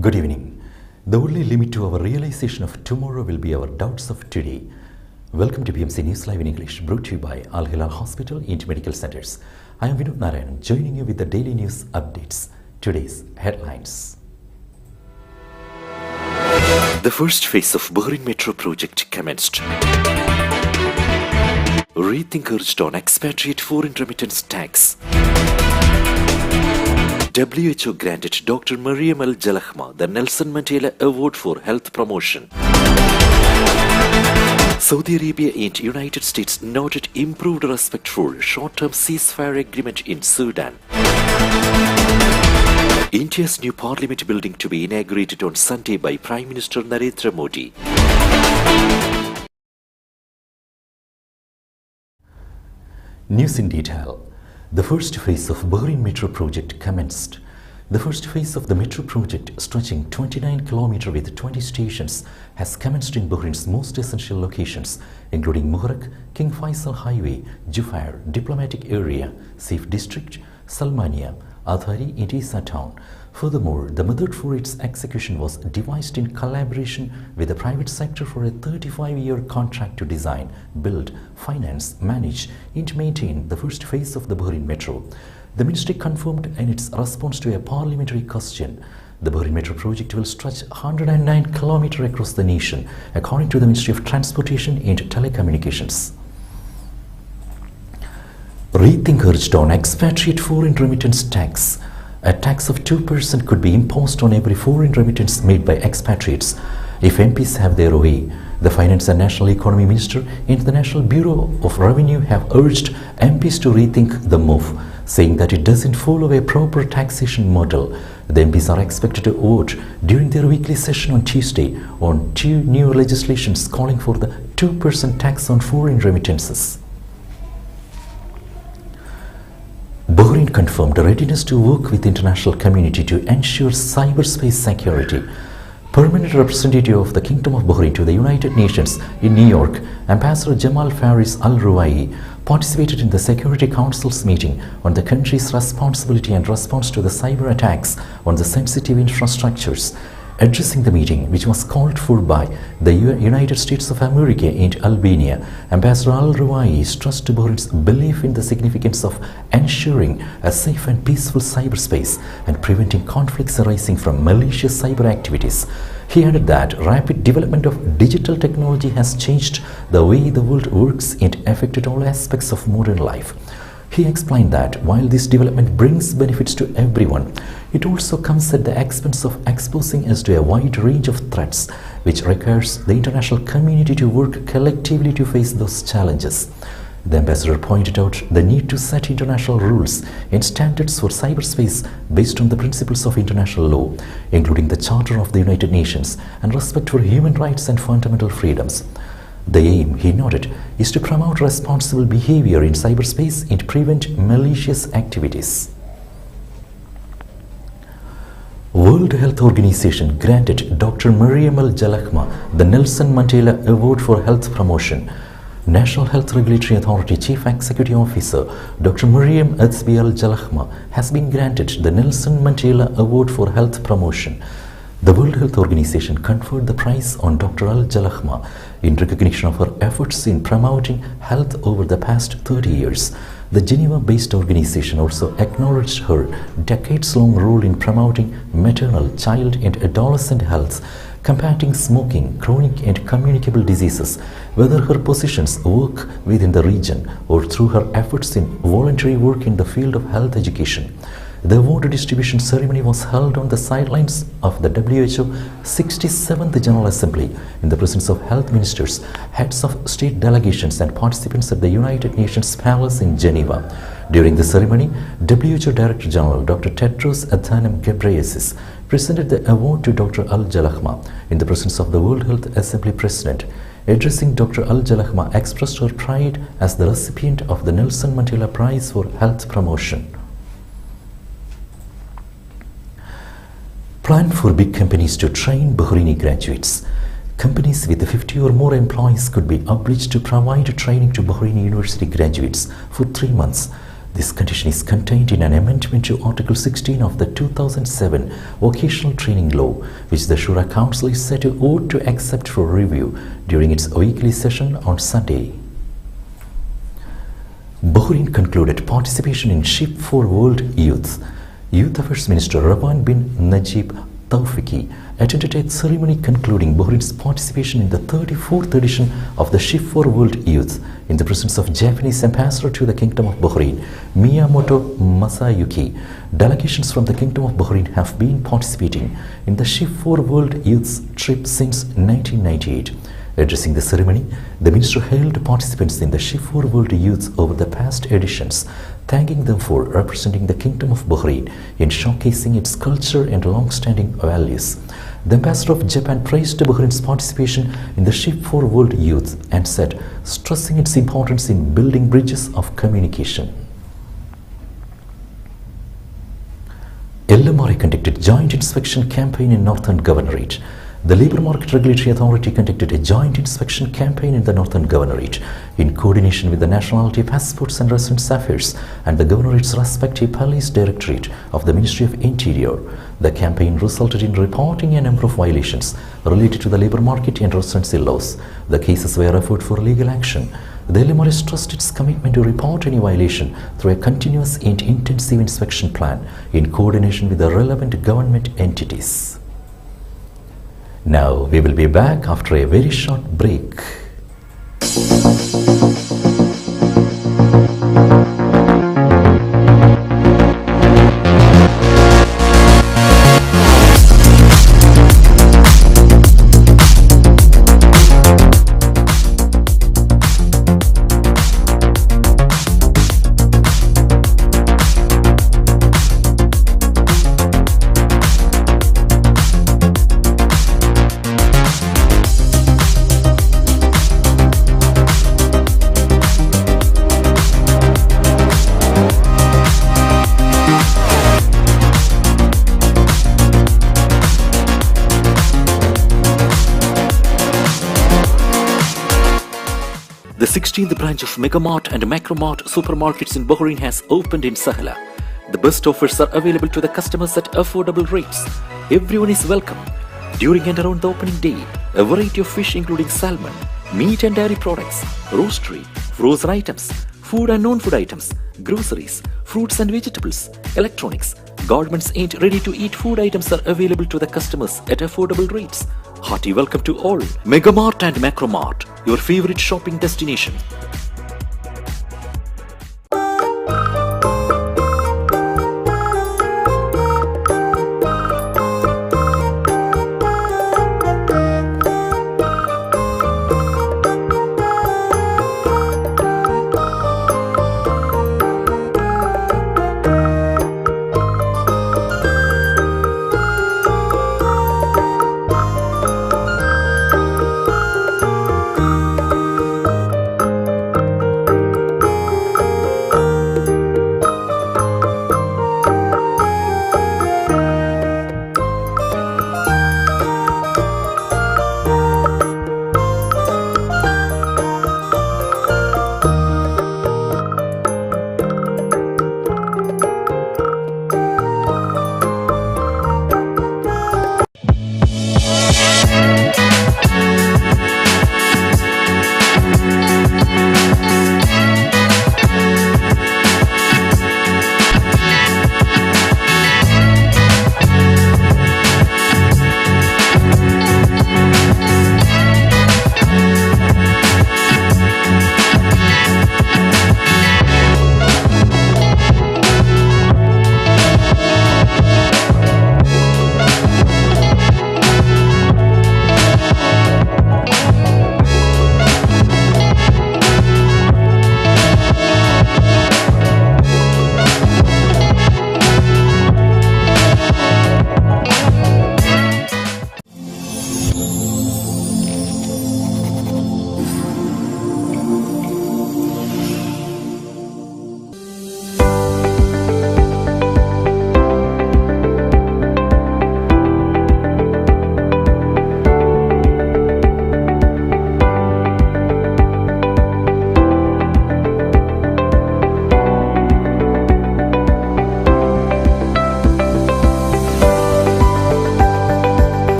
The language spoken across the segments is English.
Good evening. The only limit to our realization of tomorrow will be our doubts of today. Welcome to PMC News Live in English, brought to you by Al Hilal Hospital and Medical Centers. I am Vinod Narayan, joining you with the daily news updates. Today's headlines. The first phase of Bahrain Metro project commenced. Rethink urged on expatriate foreign remittance tax. WHO granted Dr. Mariam Al-Jalahma the Nelson Mandela Award for Health Promotion. Saudi Arabia and United States noted improved respect for short-term ceasefire agreement in Sudan. India's new parliament building to be inaugurated on Sunday by Prime Minister Narendra Modi. News in detail. The first phase of Bahrain Metro project commenced. The first phase of the Metro project, stretching 29 km with 20 stations, has commenced in Bahrain's most essential locations, including Muharraq, King Faisal Highway, Jufair, Diplomatic Area, Safe District, Salmania, Athari, and Isa Town. Furthermore, the method for its execution was devised in collaboration with the private sector for a 35-year contract to design, build, finance, manage, and maintain the first phase of the Bahrain Metro. The ministry confirmed in its response to a parliamentary question. The Bahrain Metro project will stretch 109 km across the nation, according to the Ministry of Transportation and Telecommunications. Rethink urged on expatriate foreign remittance tax. A tax of 2% could be imposed on every foreign remittance made by expatriates if MPs have their way. The Finance and National Economy Minister and the National Bureau of Revenue have urged MPs to rethink the move, saying that it doesn't follow a proper taxation model. The MPs are expected to vote during their weekly session on Tuesday on two new legislations calling for the 2% tax on foreign remittances. Bahrain confirmed a readiness to work with the international community to ensure cyberspace security. Permanent representative of the Kingdom of Bahrain to the United Nations in New York, Ambassador Jamal Faris Al-Ruwai, participated in the Security Council's meeting on the country's responsibility and response to the cyber attacks on the sensitive infrastructures. Addressing the meeting, which was called for by the United States of America and Albania, Ambassador Al-Ruwai stressed Bahrain's belief in the significance of ensuring a safe and peaceful cyberspace and preventing conflicts arising from malicious cyber activities. He added that rapid development of digital technology has changed the way the world works and affected all aspects of modern life. He explained that while this development brings benefits to everyone, it also comes at the expense of exposing us to a wide range of threats, which requires the international community to work collectively to face those challenges. The ambassador pointed out the need to set international rules and standards for cyberspace based on the principles of international law, including the Charter of the United Nations and respect for human rights and fundamental freedoms. The aim, he noted, is to promote responsible behavior in cyberspace and prevent malicious activities. World Health Organization granted Dr. Mariam Al-Jalahma the Nelson Mandela Award for Health Promotion. National Health Regulatory Authority Chief Executive Officer Dr. Mariam Al-Jalahma has been granted the Nelson Mandela Award for Health Promotion. The World Health Organization conferred the prize on Dr. Al-Jalahma in recognition of her efforts in promoting health over the past 30 years. The Geneva-based organization also acknowledged her decades-long role in promoting maternal, child and adolescent health, combating smoking, chronic and communicable diseases, whether her positions work within the region or through her efforts in voluntary work in the field of health education. The award distribution ceremony was held on the sidelines of the WHO 67th General Assembly in the presence of health ministers, heads of state delegations and participants at the United Nations Palace in Geneva. During the ceremony, WHO Director General Dr. Tedros Adhanom Ghebreyesus presented the award to Dr. Al-Jalahma in the presence of the World Health Assembly President. Addressing Dr. Al-Jalahma expressed her pride as the recipient of the Nelson Mandela Prize for Health Promotion. Plan for big companies to train Bahraini graduates. Companies with 50 or more employees could be obliged to provide training to Bahraini university graduates for 3 months. This condition is contained in an amendment to Article 16 of the 2007 Vocational Training Law, which the Shura Council is said to vote to accept for review during its weekly session on Sunday. Bahrain concluded participation in Ship for World Youth. Youth Affairs Minister Rahman bin Najib Tawfiqi attended a ceremony concluding Bahrain's participation in the 34th edition of the Ship for World Youth in the presence of Japanese Ambassador to the Kingdom of Bahrain, Miyamoto Masayuki. Delegations from the Kingdom of Bahrain have been participating in the Ship for World Youth's trip since 1998. Addressing the ceremony, the minister hailed participants in the Ship for World Youth over the past editions, thanking them for representing the Kingdom of Bahrain in showcasing its culture and long-standing values. The ambassador of Japan praised Bahrain's participation in the Ship for World Youth and said, stressing its importance in building bridges of communication. LMRA conducted joint inspection campaign in Northern Governorate. The Labour Market Regulatory Authority conducted a joint inspection campaign in the Northern Governorate in coordination with the Nationality, Passports and Residence Affairs and the Governorate's respective Police Directorate of the Ministry of Interior. The campaign resulted in reporting a number of violations related to the labour market and residency laws. The cases were referred for legal action. The LMRA stressed its commitment to report any violation through a continuous and intensive inspection plan in coordination with the relevant government entities. Now we will be back after a very short break. The 16th branch of Megamart and Macromart supermarkets in Bahrain has opened in Sahala. The best offers are available to the customers at affordable rates. Everyone is welcome. During and around the opening day, a variety of fish including salmon, meat and dairy products, roastery, frozen items, food and non-food items, groceries, fruits and vegetables, electronics, garments and ready-to-eat food items are available to the customers at affordable rates. Hearty welcome to all. Megamart and Macromart, your favorite shopping destination.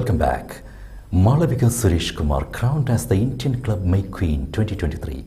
Welcome back. Malavika Suresh Kumar crowned as the Indian Club May Queen 2023.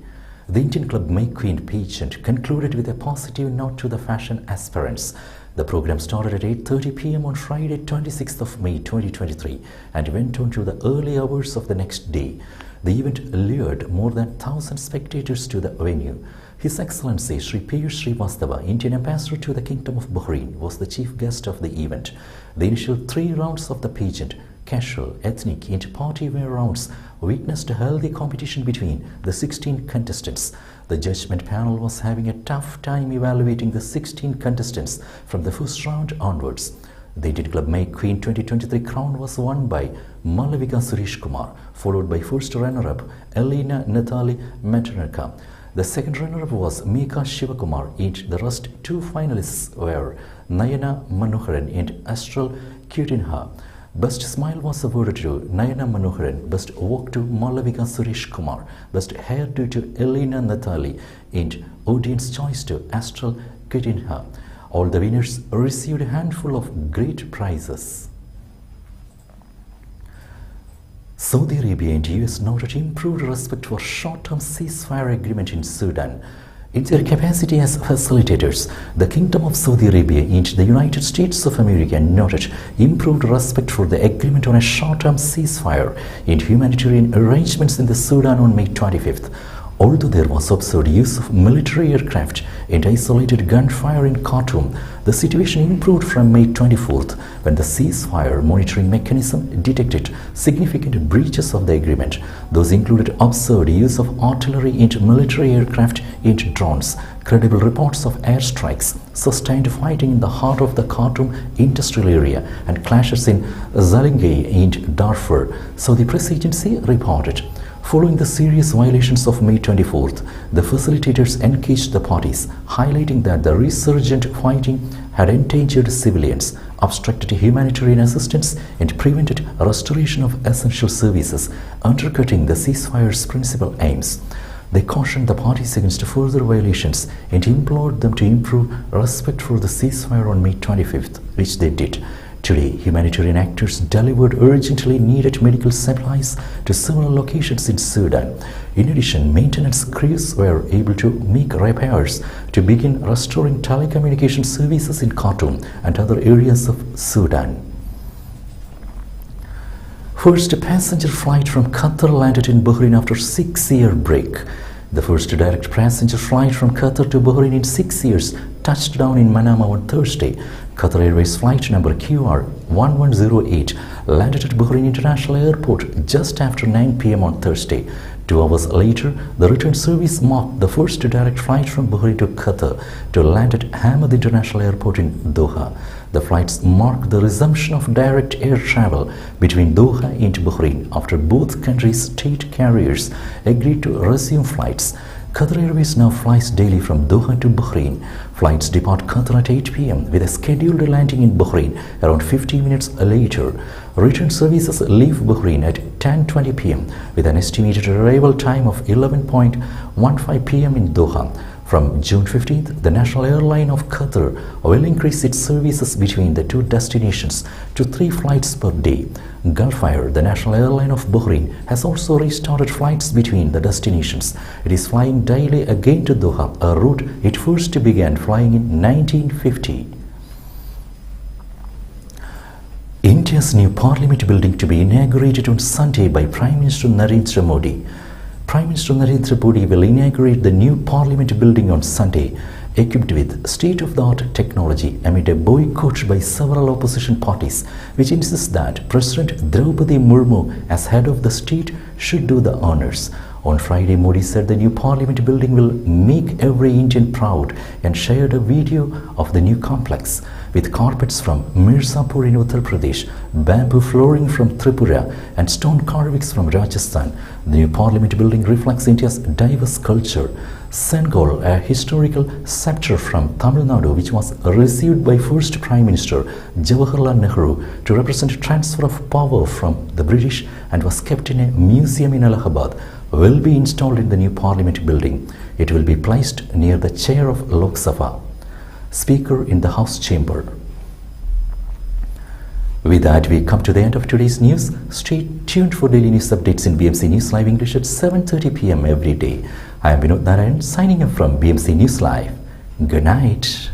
The Indian Club May Queen pageant concluded with a positive note to the fashion aspirants. The program started at 8:30 p.m. on Friday 26th of May 2023 and went on to the early hours of the next day. The event lured more than 1,000 spectators to the venue. His Excellency Sri Piyush Srivastava, Indian Ambassador to the Kingdom of Bahrain, was the chief guest of the event. The initial 3 rounds of the pageant, casual, ethnic, and party wear rounds, witnessed a healthy competition between the 16 contestants. The judgment panel was having a tough time evaluating the 16 contestants from the first round onwards. The Indian Club May Queen 2023 crown was won by Malavika Suresh Kumar, followed by first runner-up Elena Natali Maternica. The second runner-up was Mika Shivakumar, and the rest 2 finalists were Nayana Manoharan and Astral Kutinha. Best Smile was awarded to Nayana Manoharan, Best Walk to Malavika Suresh Kumar, Best Hairdo to Elena Natali, and Audience Choice to Astral Kutinha. All the winners received a handful of great prizes. Saudi Arabia and US noted improved respect for short-term ceasefire agreement in Sudan. In their capacity as facilitators, the Kingdom of Saudi Arabia and the United States of America noted improved respect for the agreement on a short-term ceasefire and humanitarian arrangements in the Sudan on May 25th. Although there was observed use of military aircraft and isolated gunfire in Khartoum, the situation improved from May 24th when the ceasefire monitoring mechanism detected significant breaches of the agreement. Those included observed use of artillery and military aircraft and drones, credible reports of airstrikes, sustained fighting in the heart of the Khartoum industrial area, and clashes in Zalingay and Darfur, so the press agency reported. Following the serious violations of May 24th, the facilitators engaged the parties, highlighting that the resurgent fighting had endangered civilians, obstructed humanitarian assistance, and prevented restoration of essential services, undercutting the ceasefire's principal aims. They cautioned the parties against further violations and implored them to improve respect for the ceasefire on May 25th, which they did. Today, humanitarian actors delivered urgently needed medical supplies to several locations in Sudan. In addition, maintenance crews were able to make repairs to begin restoring telecommunication services in Khartoum and other areas of Sudan. First passenger flight from Qatar landed in Bahrain after 6-year break. The first direct passenger flight from Qatar to Bahrain in 6 years touched down in Manama on Thursday. Qatar Airways flight number QR1108 landed at Bahrain International Airport just after 9 p.m. on Thursday. 2 hours later, the return service marked the first direct flight from Bahrain to Qatar to land at Hamad International Airport in Doha. The flights mark the resumption of direct air travel between Doha and Bahrain after both countries' state carriers agreed to resume flights. Qatar Airways now flies daily from Doha to Bahrain. Flights depart Qatar at 8 p.m. with a scheduled landing in Bahrain around 15 minutes later. Return services leave Bahrain at 10:20 p.m. with an estimated arrival time of 11:15 p.m. in Doha. From June 15th, the national airline of Qatar will increase its services between the 2 destinations to 3 flights per day. Gulf Air, the national airline of Bahrain, has also restarted flights between the destinations. It is flying daily again to Doha, a route it first began flying in 1950. India's new parliament building to be inaugurated on Sunday by Prime Minister Narendra Modi. Prime Minister Narendra Modi will inaugurate the new parliament building on Sunday, equipped with state-of-the-art technology amid a boycott by several opposition parties, which insists that President Draupadi Murmu, as head of the state, should do the honors. On Friday, Modi said the new parliament building will make every Indian proud and shared a video of the new complex. With carpets from Mirzapur in Uttar Pradesh, bamboo flooring from Tripura, and stone carvings from Rajasthan, the new parliament building reflects India's diverse culture. Sengol, a historical scepter from Tamil Nadu, which was received by first Prime Minister Jawaharlal Nehru to represent transfer of power from the British and was kept in a museum in Allahabad, will be installed in the new parliament building. It will be placed near the chair of Lok Sabha, Speaker in the House chamber. With that, we come to the end of today's news. Stay tuned for daily news updates in BMC News Live English at 7:30 p.m. every day. I am Vinod Narayan signing off from BMC News Live. Good night.